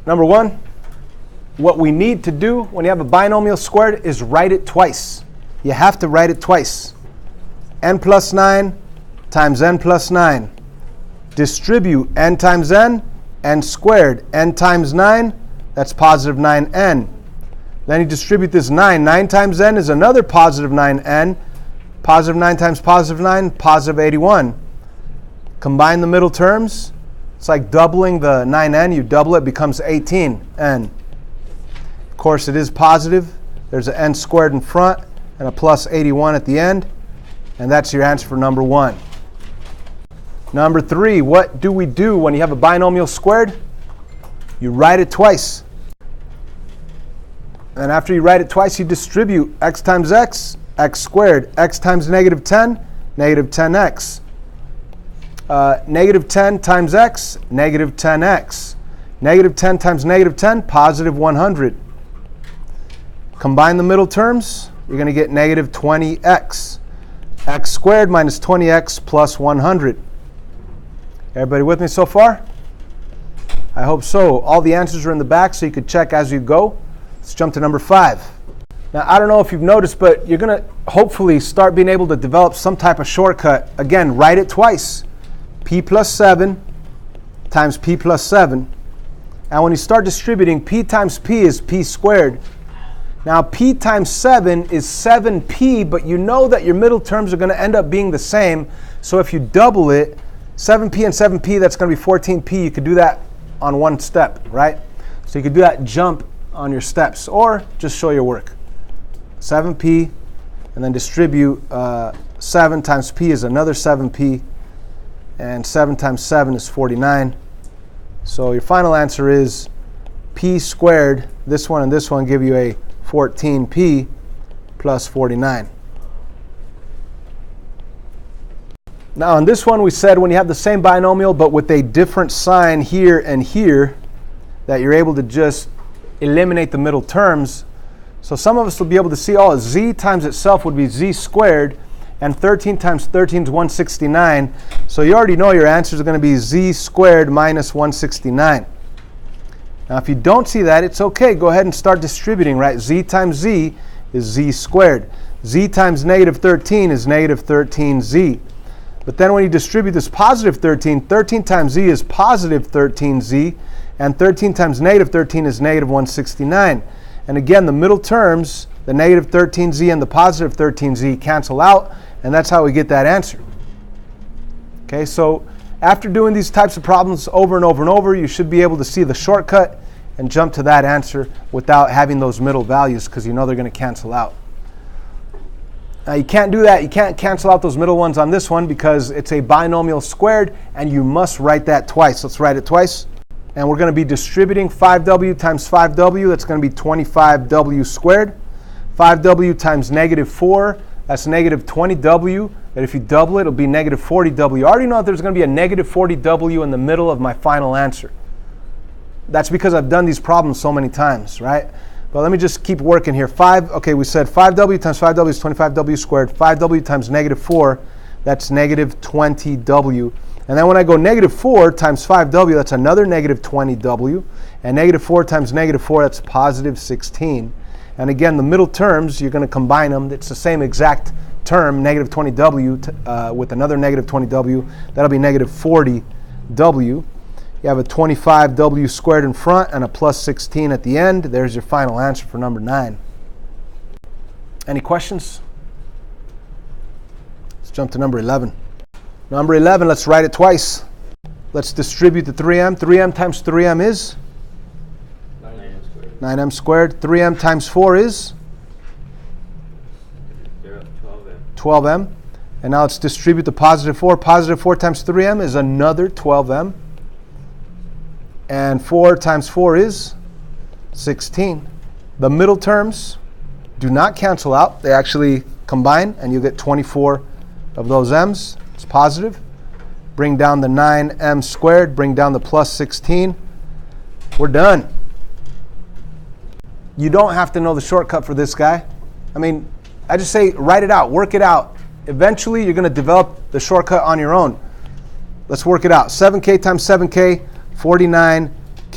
Number one, what we need to do when you have a binomial squared is write it twice. You have to write it twice. N plus 9 times n plus 9. Distribute n times n squared. N times 9, that's positive 9n. Then you distribute this 9. 9 times n is another positive 9n. Positive 9 times positive 9, positive 81. Combine the middle terms. It's like doubling the 9n. You double it, becomes 18n. Of course, it is positive. There's an n squared in front and a plus 81 at the end. And that's your answer for number one. Number three, what do we do when you have a binomial squared? You write it twice. And after you write it twice, you distribute x times x, x squared. X times negative 10, negative 10x. Negative 10 times x, negative 10x. Negative 10 times negative 10, positive 100. Combine the middle terms, you're going to get negative 20x. X squared minus 20x plus 100. Everybody with me so far? I hope so. All the answers are in the back so you could check as you go. Let's jump to number 5. Now, I don't know if you've noticed, but you're going to hopefully start being able to develop some type of shortcut. Again, write it twice. P plus 7 times P plus 7. And when you start distributing, P times P is P squared. Now, P times 7 is 7P, but you know that your middle terms are going to end up being the same. So if you double it, 7P and 7P, that's going to be 14P. You could do that on one step, right? So you could do that jump on your steps, or just show your work. 7P, and then distribute 7 times P is another 7P, and 7 times 7 is 49. So your final answer is P squared. This one and this one give you a 14P plus 49. Now on this one we said when you have the same binomial but with a different sign here and here, that you're able to just eliminate the middle terms. So some of us will be able to see, oh, z times itself would be z squared, and 13 times 13 is 169. So you already know your answers are going to be z squared minus 169. Now, if you don't see that, it's okay. Go ahead and start distributing, right? Z times z is z squared. Z times negative 13 is negative 13z. But then when you distribute this positive 13, 13 times z is positive 13z, and 13 times negative 13 is negative 169. And again, the middle terms, the negative 13z and the positive 13z cancel out, and that's how we get that answer. Okay, so after doing these types of problems over and over and over, you should be able to see the shortcut and jump to that answer without having those middle values, because you know they're going to cancel out. Now you can't do that. You can't cancel out those middle ones on this one because it's a binomial squared, and you must write that twice. Let's write it twice. And we're going to be distributing 5w times 5w. That's going to be 25w squared. 5w times negative 4. That's negative 20w. And if you double it, it'll be negative 40w. I already know that there's going to be a negative 40w in the middle of my final answer. That's because I've done these problems so many times, right? But let me just keep working here. Okay, we said 5w times 5w is 25w squared. 5w times negative 4, that's negative 20w. And then when I go negative 4 times 5w, that's another negative 20w. And negative 4 times negative 4, that's positive 16. And again, the middle terms, you're going to combine them. It's the same exact term, negative 20w, with another negative 20w. That'll be negative 40w. You have a 25w squared in front and a plus 16 at the end. There's your final answer for number 9. Any questions? Let's jump to number 11. Number 11, let's write it twice. Let's distribute the 3m. 3m times 3m is? 9m squared. 9m squared. 3m times 4 is? 12m. 12m. And now let's distribute the positive 4. Positive 4 times 3m is another 12m. And 4 times 4 is 16. The middle terms do not cancel out. They actually combine, and you get 24 of those m's. It's positive. Bring down the 9m squared. Bring down the plus 16. We're done. You don't have to know the shortcut for this guy. I mean, I just say write it out. Work it out. Eventually, you're going to develop the shortcut on your own. Let's work it out. 7k times 7k, 49k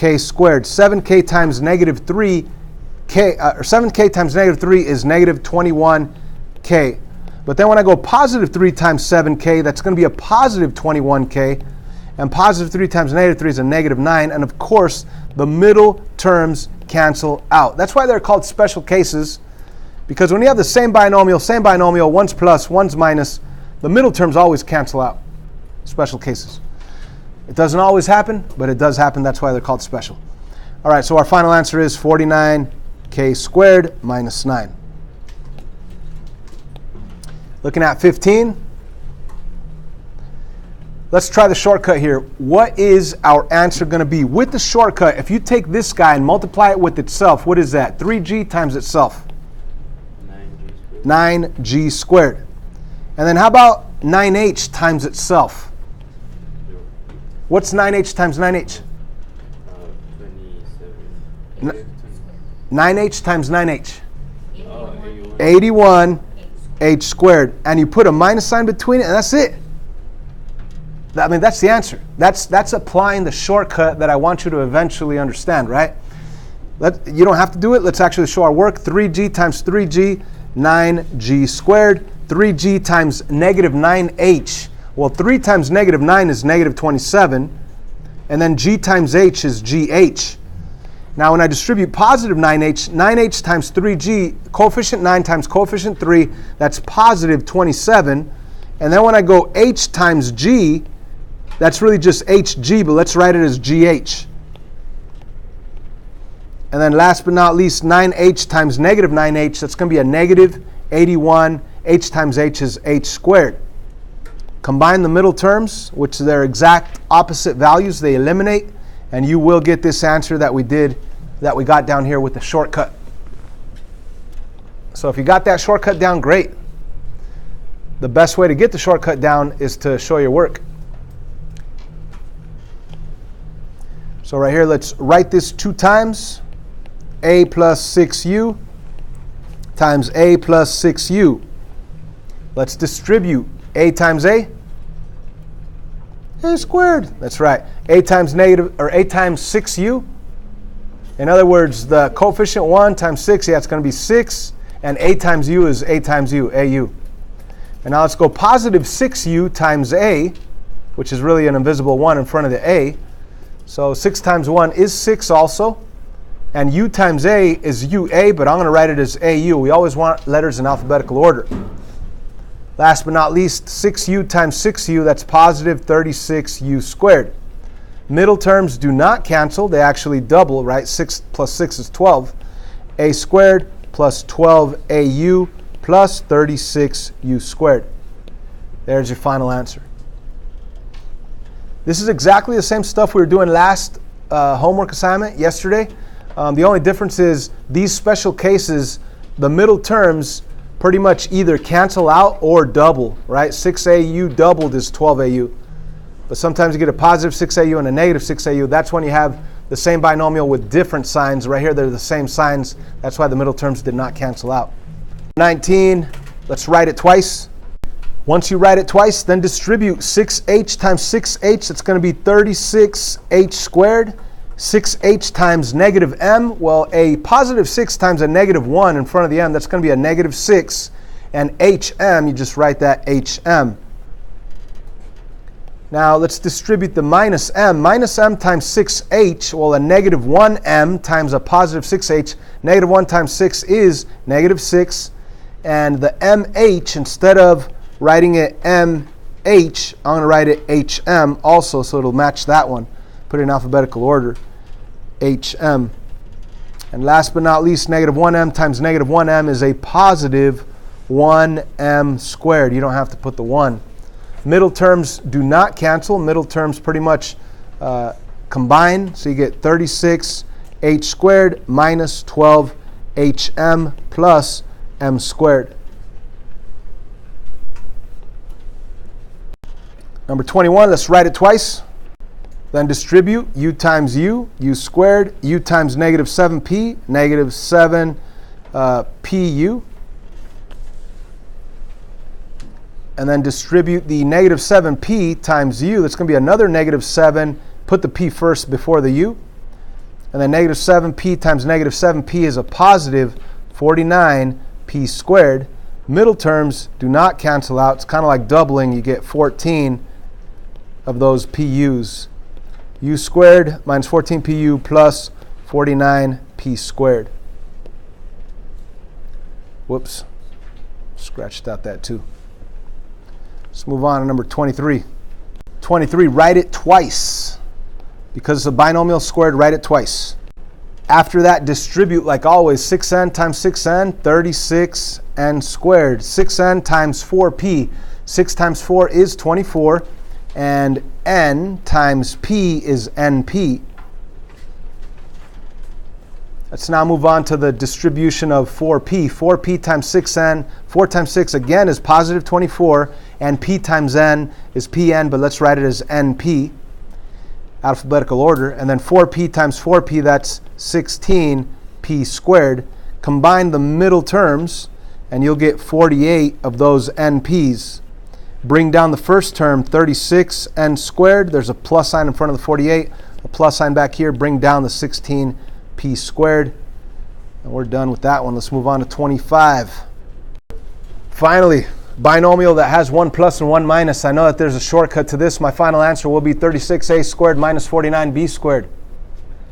k squared. 7k times negative 3k, or 7k times negative 3 is negative 21k. But then when I go positive 3 times 7k, that's going to be a positive 21k. And positive 3 times negative 3 is a negative 9. And of course, the middle terms cancel out. That's why they're called special cases. Because when you have the same binomial, one's plus, one's minus, the middle terms always cancel out. Special cases. It doesn't always happen, but it does happen. That's why they're called special. All right, so our final answer is 49k squared minus 9. Looking at 15. Let's try the shortcut here. What is our answer going to be? With the shortcut, if you take this guy and multiply it with itself, what is that? 3g times itself. 9g squared. And then how about 9h times itself? What's 9h times 9h? 27. 9h times 9h. 81h squared. And you put a minus sign between it, and that's it. I mean, that's the answer. That's applying the shortcut that I want you to eventually understand, right? You don't have to do it. Let's actually show our work. 3g times 3g, 9g squared. 3g times negative 9h. Well, 3 times negative 9 is negative 27. And then g times h is gh. Now, when I distribute positive 9h, 9h times 3g, coefficient 9 times coefficient 3, that's positive 27. And then when I go h times g, that's really just hg, but let's write it as gh. And then last but not least, 9h times negative 9h, that's going to be a negative 81. H times h is h squared. Combine the middle terms, which are their exact opposite values, they eliminate, and you will get this answer that we got down here with the shortcut. So if you got that shortcut down, great. The best way to get the shortcut down is to show your work. So right here, let's write this 2 times. A plus 6u times a plus 6u. Let's distribute a times a squared. That's right. A times 6u. In other words, the coefficient 1 times 6, yeah, it's going to be 6. And a times u is a times u, au. And now let's go positive 6u times a, which is really an invisible 1 in front of the a. So 6 times 1 is 6 also. And u times a is ua, but I'm going to write it as au. We always want letters in alphabetical order. Last but not least, 6u times 6u, that's positive 36u squared. Middle terms do not cancel. They actually double, right? 6 plus 6 is 12. A squared plus 12au plus 36u squared. There's your final answer. This is exactly the same stuff we were doing last homework assignment yesterday. The only difference is these special cases, the middle terms pretty much either cancel out or double, right? 6au doubled is 12au. But sometimes you get a positive 6au and a negative 6au. That's when you have the same binomial with different signs. Right here, they're the same signs. That's why the middle terms did not cancel out. 19, let's write it twice. Once you write it twice, then distribute 6h times 6h. That's going to be 36h squared. 6h times negative m. Well, a positive 6 times a negative 1 in front of the m, that's going to be a negative 6. And hm, you just write that hm. Now, let's distribute the minus m. Minus m times 6h, well, a negative 1m times a positive 6h. Negative 1 times 6 is negative 6. And the mh, instead of writing it mh, I'm going to write it hm also, so it'll match that one. Put it in alphabetical order, hm. And last but not least, negative 1m times negative 1m is a positive 1m squared. You don't have to put the 1. Middle terms do not cancel. Middle terms pretty much combine. So you get 36h squared minus 12hm plus m squared. Number 21, let's write it twice. Then distribute u times u squared, u times negative 7p, negative 7pu. And then distribute the negative 7p times u. That's going to be another negative 7. Put the p first before the u. And then negative 7p times negative 7p is a positive 49p squared. Middle terms do not cancel out. It's kind of like doubling. You get 14 of those pu's. U squared minus 14pu plus 49p squared. Whoops. Scratched out that too. Let's move on to number 23. 23, write it twice. Because it's a binomial squared, write it twice. After that, distribute like always. 6n times 6n, 36n squared. 6n times 4p. 6 times 4 is 24. And n times p is np. Let's now move on to the distribution of 4p. 4p times 6n. 4 times 6 again is positive 24. And p times n is pn, but let's write it as np. Alphabetical order. And then 4p times 4p, that's 16p squared. Combine the middle terms, and you'll get 48 of those np's. Bring down the first term, 36n squared. There's a plus sign in front of the 48. A plus sign back here. Bring down the 16p squared. And we're done with that one. Let's move on to 25. Finally, binomial that has one plus and one minus. I know that there's a shortcut to this. My final answer will be 36a squared minus 49b squared.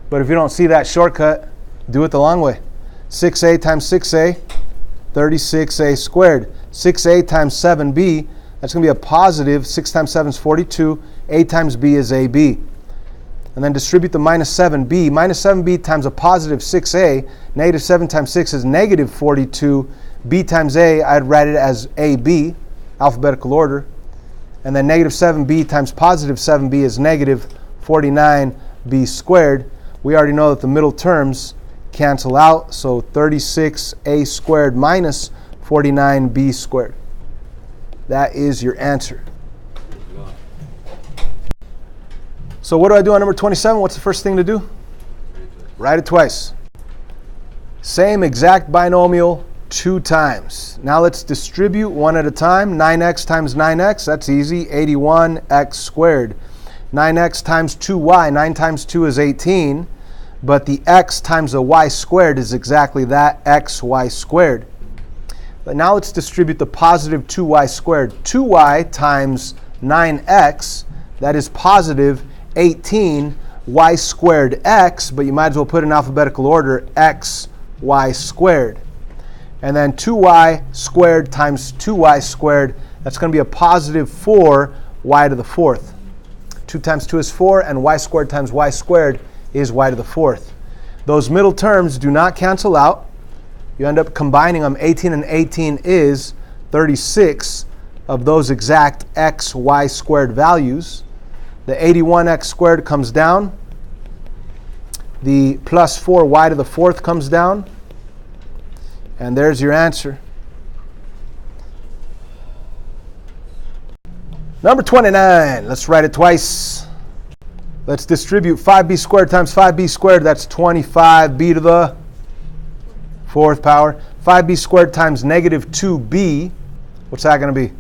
But if you don't see that shortcut, do it the long way. 6a times 6a, 36a squared. 6a times 7b, that's going to be a positive. 6 times 7 is 42. A times b is ab. And then distribute the minus 7b. Minus 7b times a positive 6a. Negative 7 times 6 is negative 42. B times A, I'd write it as AB, alphabetical order. And then negative 7b times positive 7b is negative 49b squared. We already know that the middle terms cancel out, so 36a squared minus 49b squared. That is your answer. So what do I do on number 27? What's the first thing to do? Write it twice. Same exact binomial 2 times. Now let's distribute one at a time. 9x times 9x, that's easy. 81x squared. 9x times 2y, 9 times 2 is 18. But the x times a y squared is exactly that, xy squared. But now let's distribute the positive 2y squared. 2y times 9x, that is positive 18 y squared x, but you might as well put in alphabetical order x y squared. And then 2y squared times 2y squared, that's going to be a positive 4y to the fourth. 2 times 2 is 4, and y squared times y squared is y to the fourth. Those middle terms do not cancel out. You end up combining them. 18 and 18 is 36 of those exact x, y squared values. The 81x squared comes down. The plus 4y to the fourth comes down. And there's your answer. Number 29. Let's write it twice. Let's distribute 5b squared times 5b squared. That's 25b to the fourth power. 5b squared times negative 2b. What's that going to be?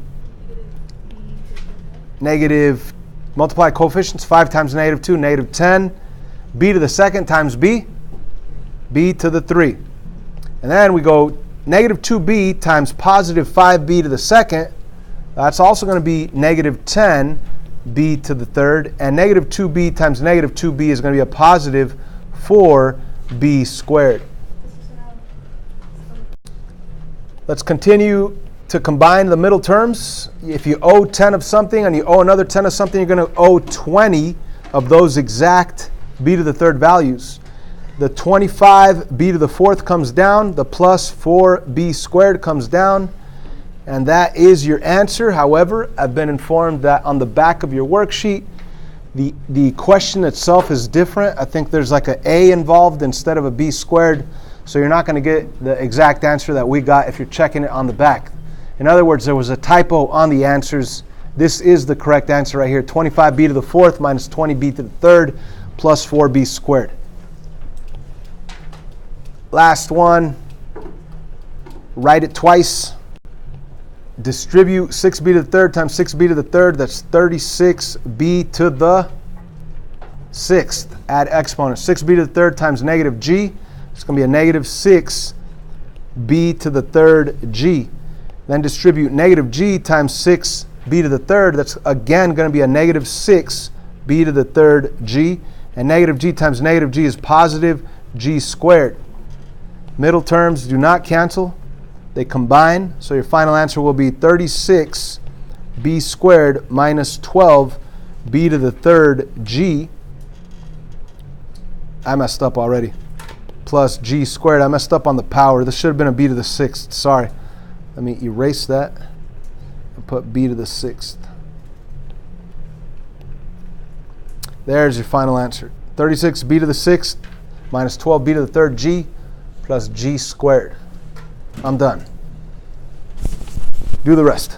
Negative, multiply coefficients. 5 times negative 2, negative 10. B to the second times b. B to the 3. And then we go negative 2b times positive 5b to the second. That's also going to be negative 10b to the third. And negative 2b times negative 2b is going to be a positive 4b squared. Let's continue to combine the middle terms. If you owe 10 of something and you owe another 10 of something, you're going to owe 20 of those exact b to the third values. The 25b to the fourth comes down. The plus 4b squared comes down. And that is your answer. However, I've been informed that on the back of your worksheet, the question itself is different. I think there's like an a involved instead of a b squared. So you're not going to get the exact answer that we got if you're checking it on the back. In other words, there was a typo on the answers. This is the correct answer right here. 25b to the fourth minus 20b to the third plus 4b squared. Last one. Write it twice. Distribute 6b to the third times 6b to the third. That's 36b to the sixth. Add exponent. 6b to the third times negative g. It's going to be a negative 6b to the third g. Then distribute negative g times 6b to the third. That's again going to be a negative 6b to the third g. And negative g times negative g is positive g squared. Middle terms do not cancel. They combine. So your final answer will be 36b squared minus 12b to the third g. I messed up already. Plus g squared. I messed up on the power. This should have been a b to the sixth. Sorry. Let me erase that and put b to the sixth. There's your final answer. 36b to the sixth minus 12b to the third g plus g squared. I'm done. Do the rest.